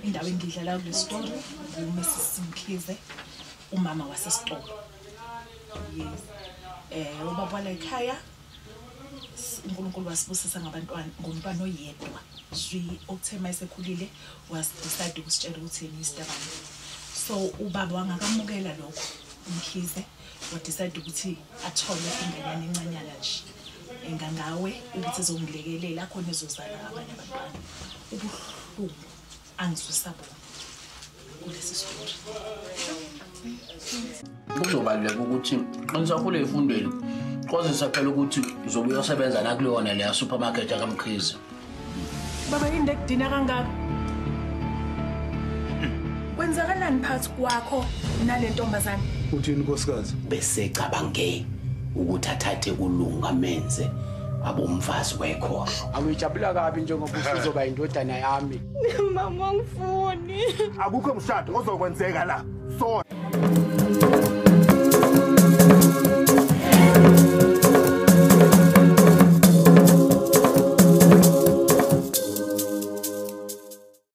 Indawo engidlala kule story uMrs Mkhize umama wasesitolo. Yes. Ubaba wala ekhaya uNkulunkulu wasibusisa ngomntwana oyedwa. Okuthema esekhulile decide ukusitshela ukuthi yena istabane. So ubaba wangakamukela lokho uMkhize decide ukuthi athole ingane encanyana nje. Engangawe ukuthi izongilekelela khona izozala abanye abantwana. Ubuhlungu angizwisabona kulesi story. Kuzobaluleka ukuthi ngisakhule efundweni kwazisa phela ukuthi uzobuya usebenza la kulona le supermarket akamkhize. Baba yini ekudina kangaka? Kwenzakalani phakathi kwakho nale ntombazane? Uthini nkosikazi? Bese cabange ukuthi athathe kulunga menze abomfazi wekhohlo. Angijabula kabi njengoba uzoba indodana yami. Mama ngifuni. Akukho umshado ozokwenzeka la. So